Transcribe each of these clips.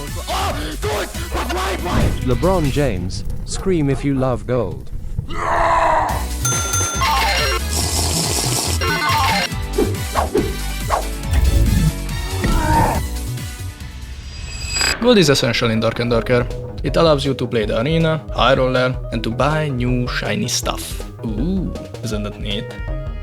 Oh, good! But why? LeBron James, scream if you love gold. Gold is essential in Dark and Darker. It allows you to play the arena, high roller, and to buy new shiny stuff. Ooh, isn't that neat?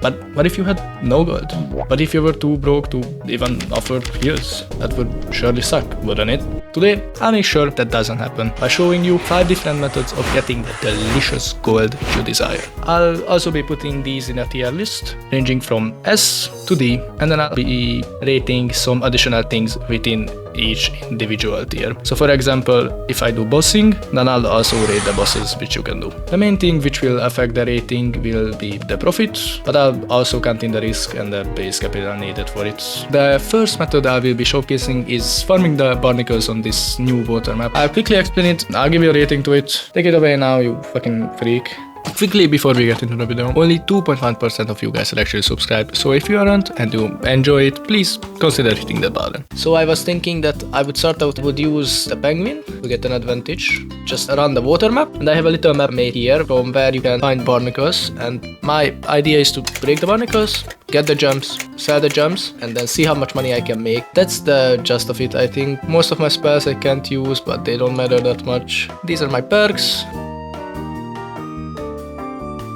But what if you had no gold? What if you were too broke to even offer heals? That would surely suck, wouldn't it? Today, I'll make sure that doesn't happen by showing you 5 different methods of getting the delicious gold you desire. I'll also be putting these in a tier list, ranging from S to D, and then I'll be rating some additional things within each individual tier. So for example, if I do bossing, then I'll also rate the bosses which you can do. The main thing which will affect the rating will be the profit, but I'll also count in the risk and the base capital needed for it. The first method I will be showcasing is farming the barnacles on this new water map. I'll quickly explain it, I'll give you a rating to it. Take it away now, you fucking freak. Quickly before we get into the video, only 2.1% of you guys are actually subscribed, so if you aren't and you enjoy it, please consider hitting that button. So I was thinking that I would start out would use the penguin to get an advantage just around the water map, and I have a little map made here from where you can find barnacles, and my idea is to break the barnacles, get the gems, sell the gems, and then see how much money I can make. That's the gist of it. I think most of my spells I can't use, but they don't matter that much. These are my perks.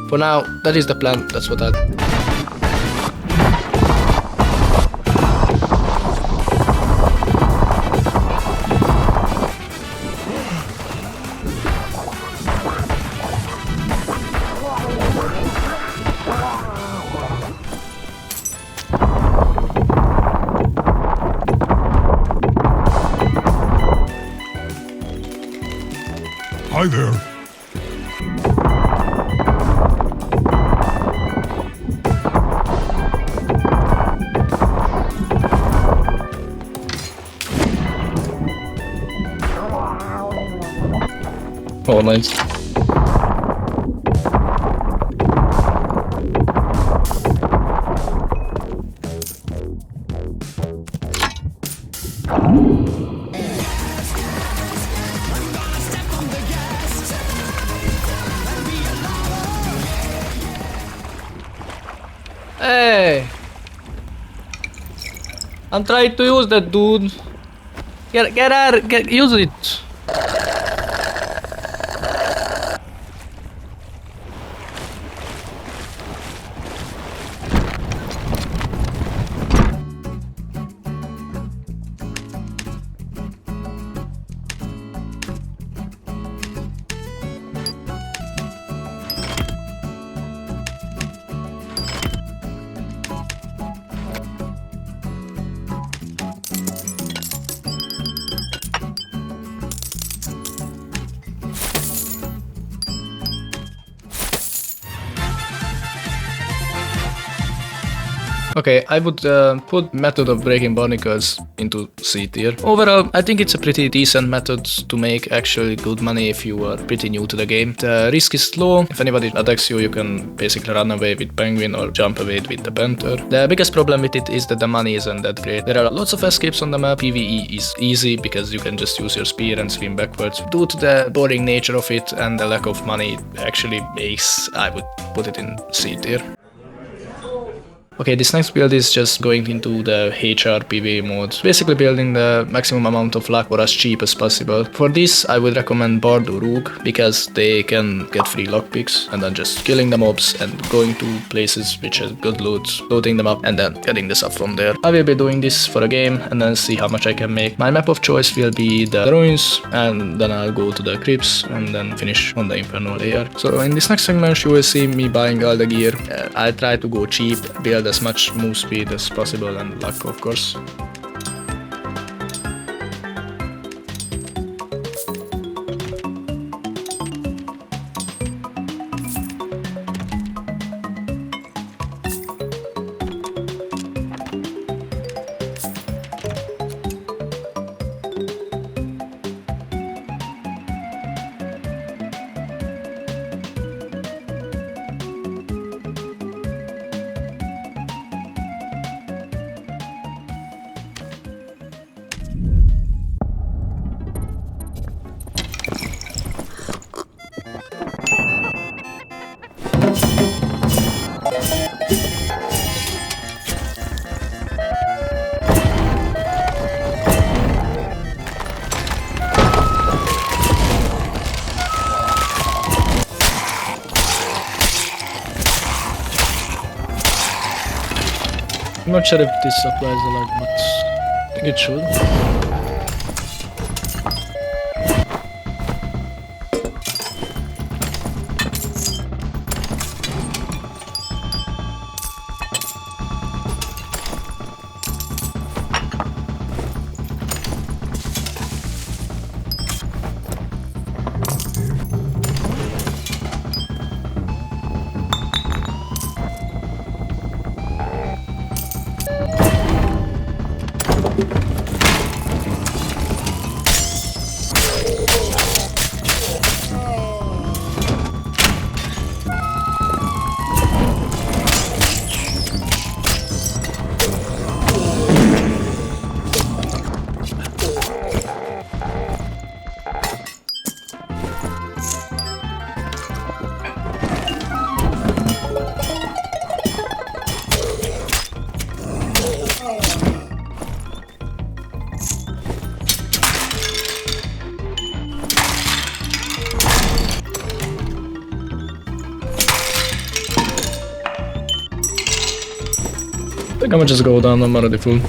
For now, that is the plan, that's what I'll... Hi there. Oh, nice. Hey! I'm trying to use that, dude. Get out, use it. Okay, I would put Method of breaking barnacles into C tier. Overall, I think it's a pretty decent method to make actually good money if you are pretty new to the game. The risk is low. If anybody attacks you, you can basically run away with Penguin or jump away with the Panther. The biggest problem with it is that the money isn't that great. There are lots of escapes on the map. PvE is easy because you can just use your spear and swim backwards. Due to the boring nature of it and the lack of money, it actually makes, I would put it in C tier. Okay, this next build is just going into the HR PvE mode, basically building the maximum amount of luck for as cheap as possible. For this, I would recommend Bard or Rook, because they can get free lockpicks and then just killing the mobs and going to places which have good loot, loading them up and then getting the stuff from there. I will be doing this for a game and then see how much I can make. My map of choice will be the ruins, and then I'll go to the crypts and then finish on the Inferno layer. So in this next segment you will see me buying all the gear. I'll try to go cheap, build as much move speed as possible and luck, of course. not sure if this applies a lot, but I think it should. I think I'm gonna just go down, I'm already full.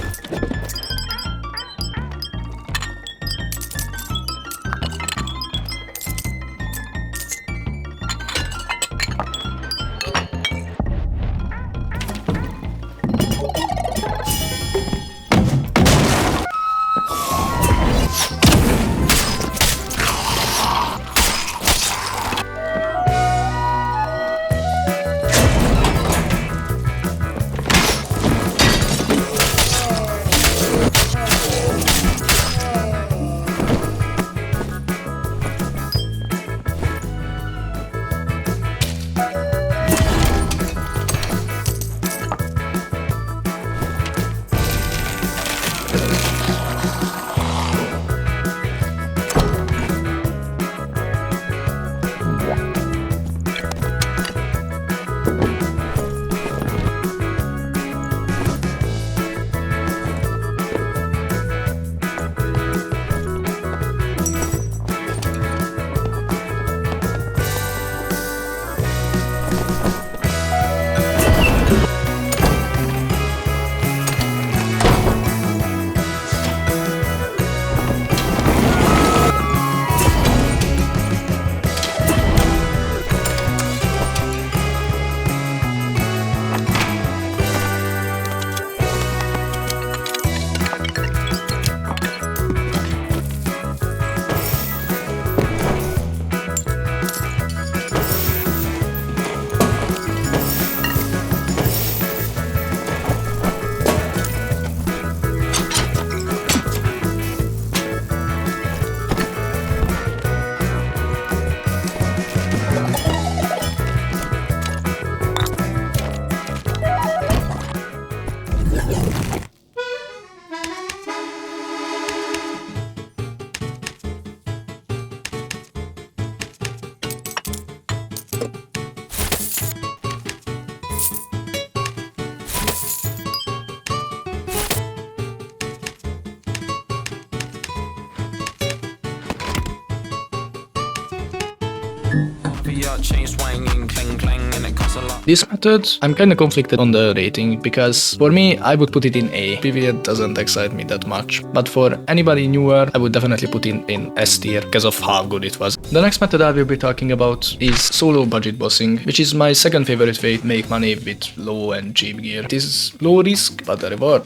This method, I'm kinda conflicted on the rating, because for me, I would put it in A. PvE doesn't excite me that much. But for anybody newer, I would definitely put it in S tier, because of how good it was. The next method I will be talking about is solo budget bossing, which is my second favorite way to make money with low and cheap gear. It is low risk, but the reward,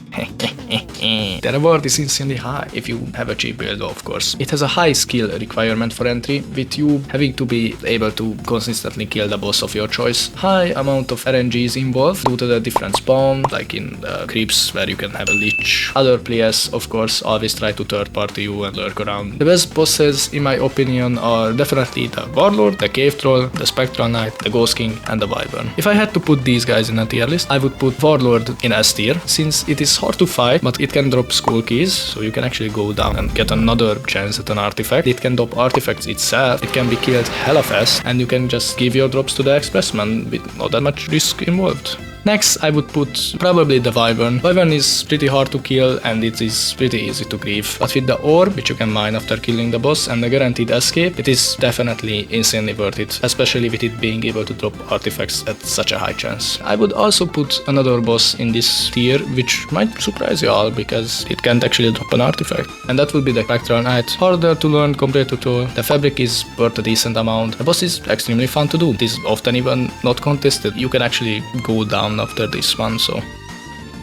the reward is insanely high, if you have a cheap build, of course. It has a high skill requirement for entry, with you having to be able to consistently kill the boss of your choice. High amount of RNG is involved due to the different spawn, like in the creeps where you can have a lich. Other players, of course, always try to third party you and lurk around. The best bosses, in my opinion, are definitely the Warlord, the Cave Troll, the Spectral Knight, the Ghost King, and the Wyvern. If I had to put these guys in a tier list, I would put Warlord in S tier, since it is hard to fight, but it can drop skull keys, so you can actually go down and get another chance at an artifact. It can drop artifacts itself, it can be killed hella fast, and you can just give your drops to the expressman with not that much risk involved. Next, I would put probably the Wyvern. Wyvern is pretty hard to kill and it is pretty easy to grieve. But with the orb, which you can mine after killing the boss, and the guaranteed escape, it is definitely insanely worth it, especially with it being able to drop artifacts at such a high chance. I would also put another boss in this tier, which might surprise you all because it can't actually drop an artifact. And that would be the Spectral Knight. Harder to learn compared to Troll. The fabric is worth a decent amount. The boss is extremely fun to do. It is often even not contested. You can actually go down after this one, so.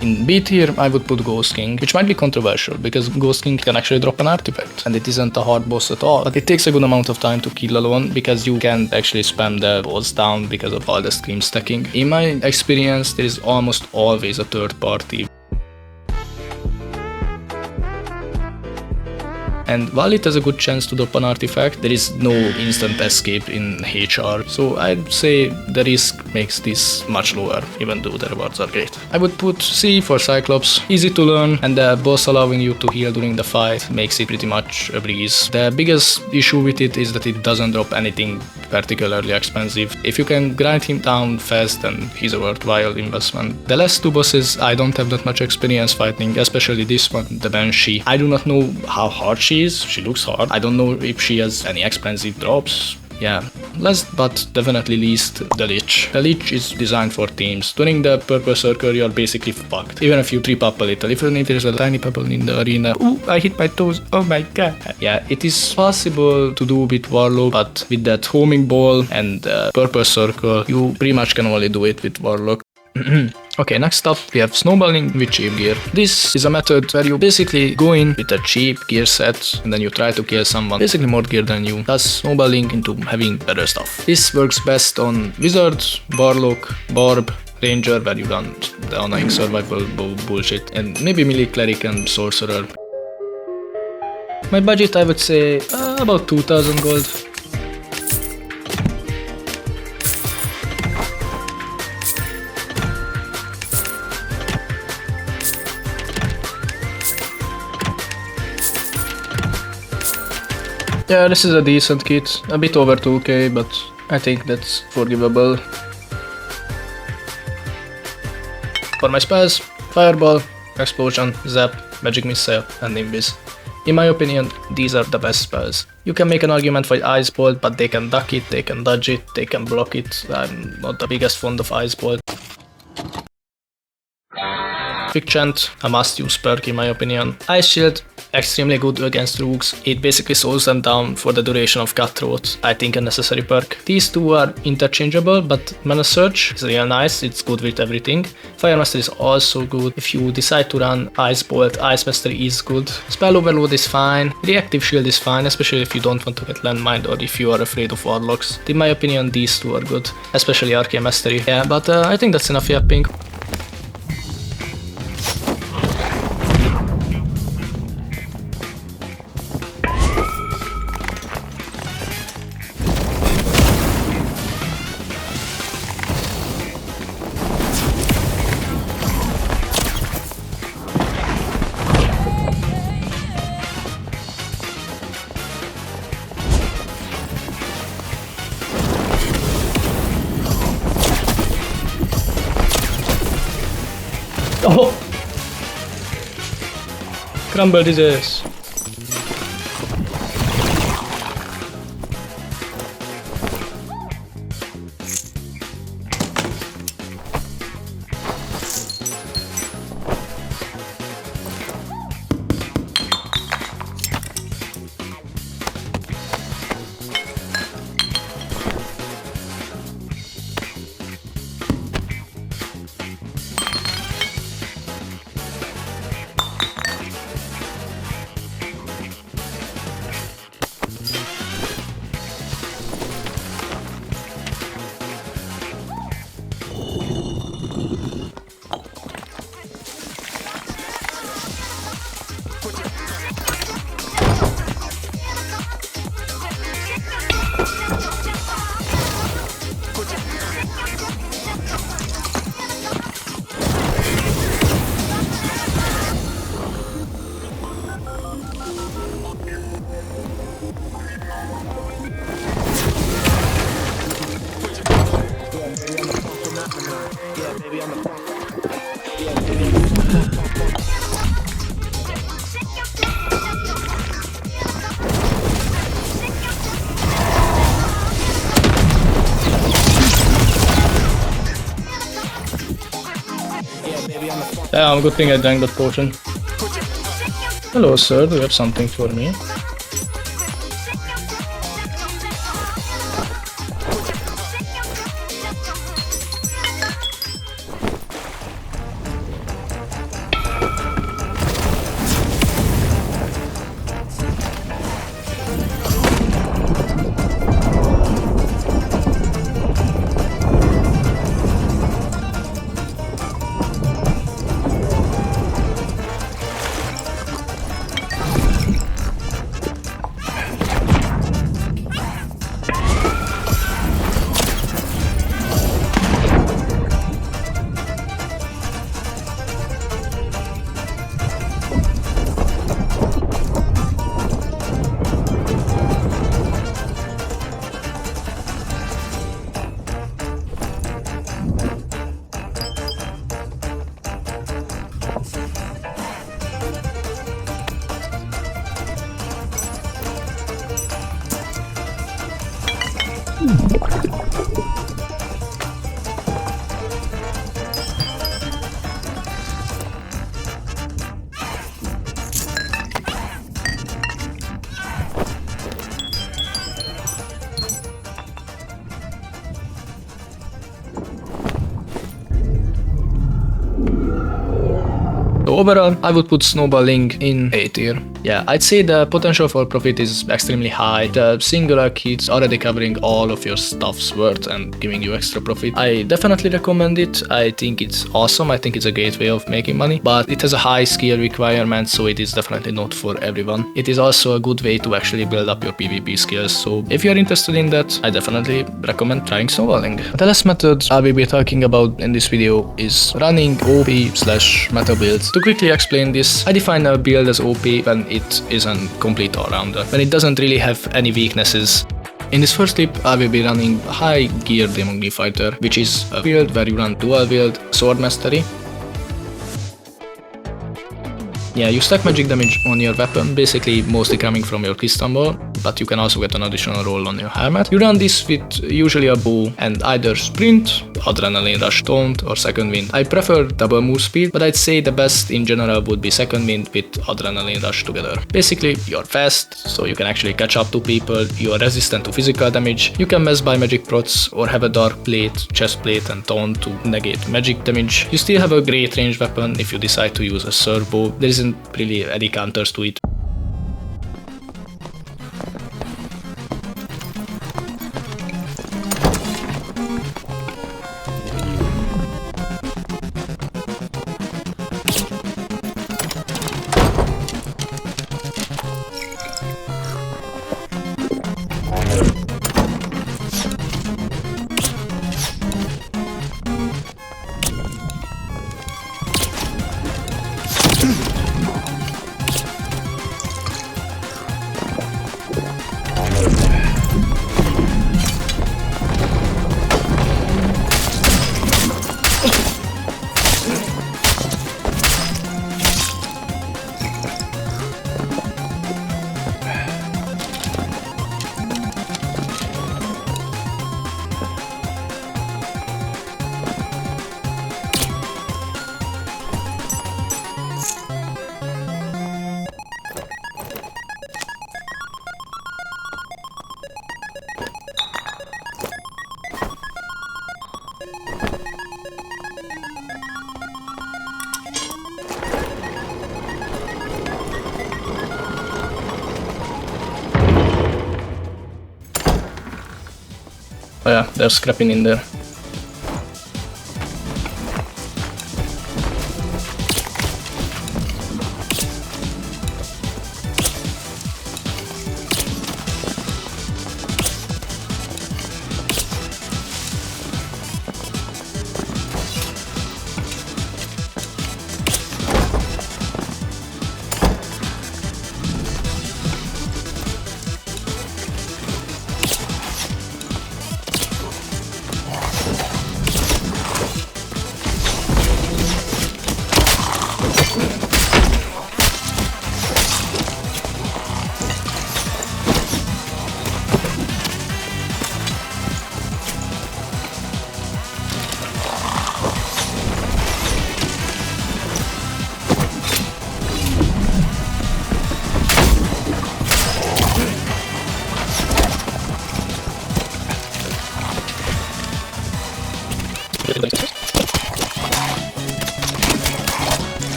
In B tier, I would put Ghost King, which might be controversial because Ghost King can actually drop an artifact and it isn't a hard boss at all. But it takes a good amount of time to kill alone because you can't actually spam the boss down because of all the scream stacking. In my experience, there is almost always a third party. And while it has a good chance to drop an artifact, there is no instant escape in HR, so I'd say the risk makes this much lower, even though the rewards are great. I would put C for Cyclops, easy to learn, and the boss allowing you to heal during the fight makes it pretty much a breeze. The biggest issue with it is that it doesn't drop anything particularly expensive. If you can grind him down fast, then he's a worthwhile investment. The last two bosses I don't have that much experience fighting, especially this one, the Banshee. I do not know how hard she is. She looks hard. I don't know if she has any expensive drops. Yeah. Last but definitely least, the Lich. The Lich is designed for teams. During the purple circle, you're basically fucked. Even if you trip up a little. Even if there's a tiny pebble in the arena. Ooh, I hit my toes. Oh my god. Yeah, it is possible to do with Warlock, but with that homing ball and purple circle, you pretty much can only do it with Warlock. Okay, next up we have snowballing with cheap gear. This is a method where you basically go in with a cheap gear set and then you try to kill someone basically more gear than you, thus snowballing into having better stuff. This works best on Wizard, Warlock, Barb, Ranger, where you run the annoying survival bullshit, and maybe Melee Cleric and Sorcerer. My budget, I would say about 2000 gold. Yeah, this is a decent kit, a bit over 2k, but I think that's forgivable. For my spells, Fireball, Explosion, Zap, Magic Missile, and Nimbus. In my opinion, these are the best spells. You can make an argument for Ice Bolt, but they can duck it, they can dodge it, they can block it. I'm not the biggest fond of Ice Bolt. Quick Chant, a must-use perk in my opinion. Ice Shield, extremely good against rogues. It basically slows them down for the duration of Cutthroat. I think a necessary perk. These two are interchangeable, but Mana Surge is real nice, it's good with everything. Fire Master is also good. If you decide to run Ice Bolt, Ice Mastery is good. Spell Overload is fine. Reactive Shield is fine, especially if you don't want to get landmined or if you are afraid of Warlocks. In my opinion, these two are good, especially Arcane Mastery. Yeah, but I think that's enough yapping. Oh! Crumbled his ass. Yeah, good thing I drank that potion. Hello, sir. Do you have something for me? So overall, I would put snowballing in A tier. Yeah, I'd say the potential for profit is extremely high. The singular kits already covering all of your stuff's worth and giving you extra profit. I definitely recommend it. I think it's awesome. I think it's a great way of making money, but it has a high skill requirement, so it is definitely not for everyone. It is also a good way to actually build up your PvP skills, so if you're interested in that, I definitely recommend trying snowballing. The last method I will be talking about in this video is running OP/meta builds. To quickly explain this, I define a build as OP when it is a complete all-rounder, when it doesn't really have any weaknesses. In this first clip, I will be running High Gear Demon Glee Fighter, which is a build where you run dual wield, sword mastery. Yeah, you stack magic damage on your weapon, basically mostly coming from your crystal ball, but you can also get an additional roll on your helmet. You run this with usually a bow and either sprint, adrenaline rush, taunt, or second wind. I prefer double move speed, but I'd say the best in general would be second wind with adrenaline rush together. Basically, you're fast, so you can actually catch up to people, you are resistant to physical damage, you can mess by magic procs or have a dark plate, chest plate and taunt to negate magic damage. You still have a great ranged weapon if you decide to use a servo. There isn't really any counters to it. Oh yeah, there's scrapping in there.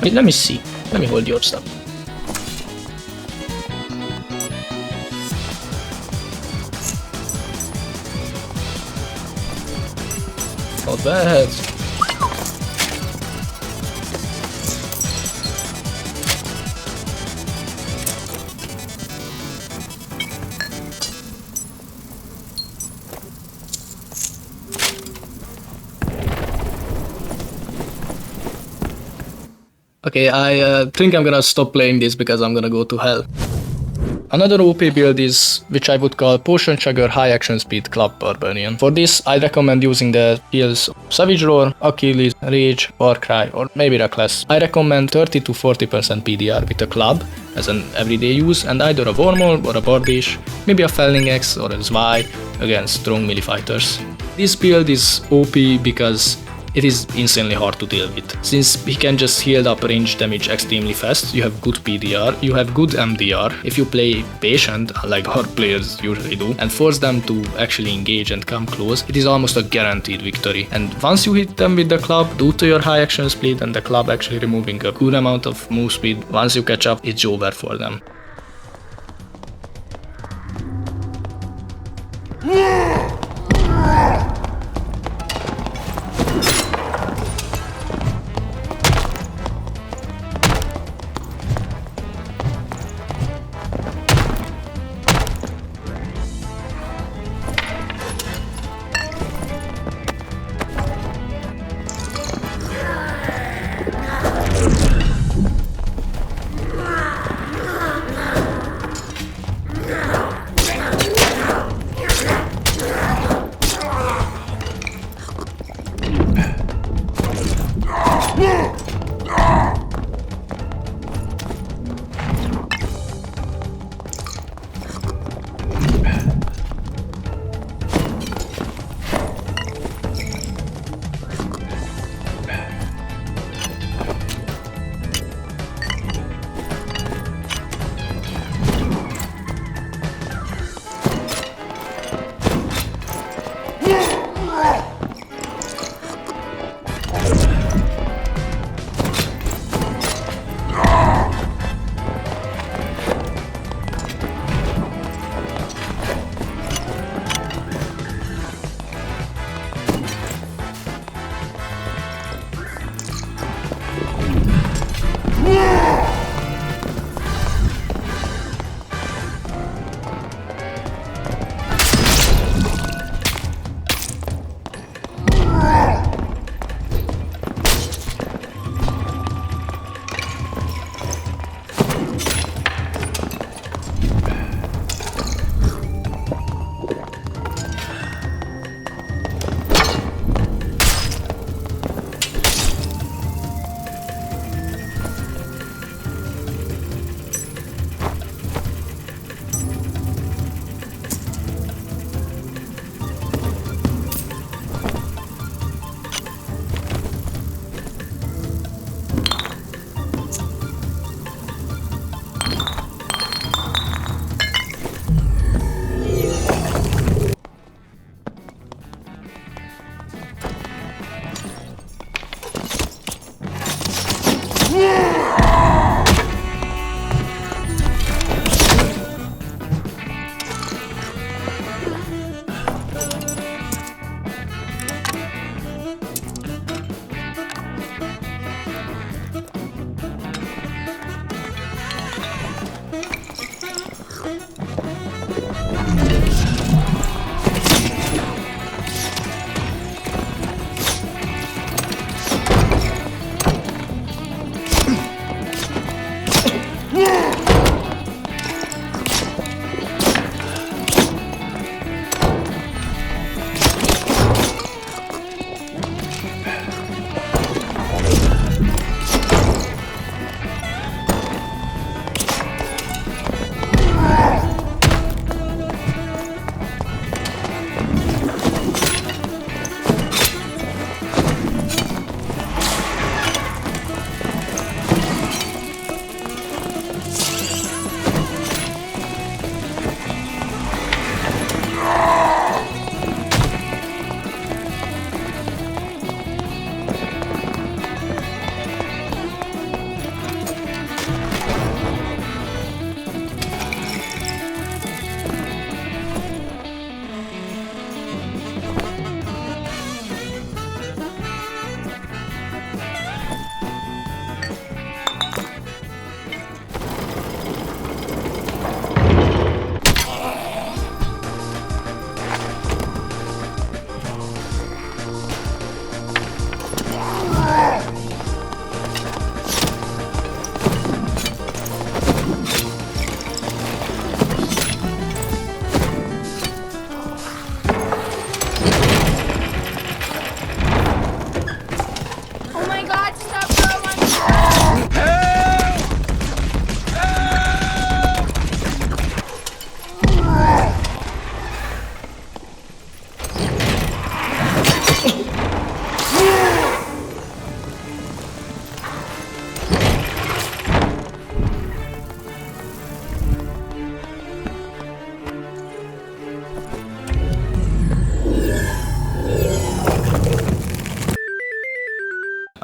Wait, let me see. Let me hold your stuff. Not bad. Okay, I think I'm gonna stop playing this because I'm gonna go to hell. Another OP build is, which I would call Potion Chugger High Action Speed Club Barbarian. For this, I recommend using the skills Savage Roar, Achilles, Rage, Warcry, or maybe Reckless. I recommend 30 to 40% PDR with a club as an everyday use, and either a Wormhole or a Bardish, maybe a Felling Axe or a Zwei against strong melee fighters. This build is OP because it is insanely hard to deal with. Since he can just heal up range damage extremely fast, you have good PDR, you have good MDR. If you play patient, like our players usually do, and force them to actually engage and come close, it is almost a guaranteed victory. And once you hit them with the club, due to your high action speed and the club actually removing a good amount of move speed, once you catch up, it's over for them.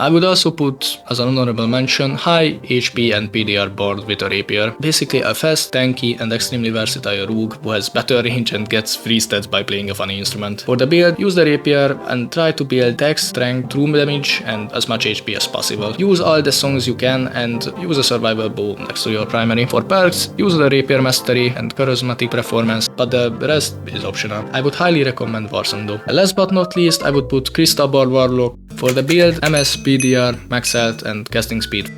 I would also put, as an honorable mention, high HP and PDR board with a rapier. Basically a fast, tanky and extremely versatile rogue who has better range and gets free stats by playing a funny instrument. For the build, use the rapier and try to build dex, strength, true damage and as much HP as possible. Use all the songs you can and use a survival bow next to your primary. For perks, use the rapier mastery and charismatic performance, but the rest is optional. I would highly recommend Warzone though. Last but not least, I would put Crystal Ball Warlock. For the build, MS, PDR, max health and casting speed.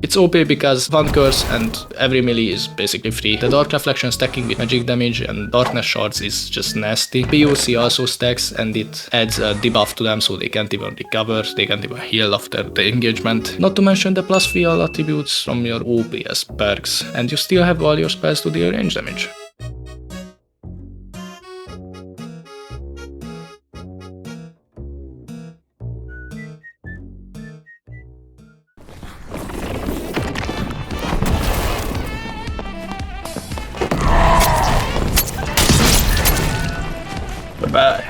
It's OP because one curse and every melee is basically free. The Dark Reflection stacking with magic damage and Darkness Shards is just nasty. POC also stacks and it adds a debuff to them so they can't even recover, they can't even heal after the engagement. Not to mention the plus 3 all attributes from your OPS perks, and you still have all your spells to deal range damage. Bye.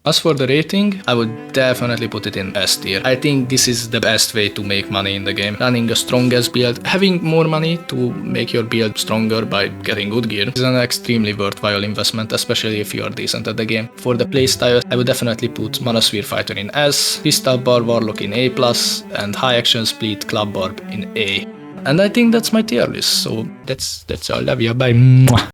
As for the rating, I would definitely put it in S tier. I think this is the best way to make money in the game. Running a strongest build, having more money to make your build stronger by getting good gear is an extremely worthwhile investment, especially if you are decent at the game. For the playstyle, I would definitely put Manosphere Fighter in S, Crystal Ball Warlock in A+, and High Action Split Club Barb in A. And I think that's my tier list, so that's all. Love you, bye.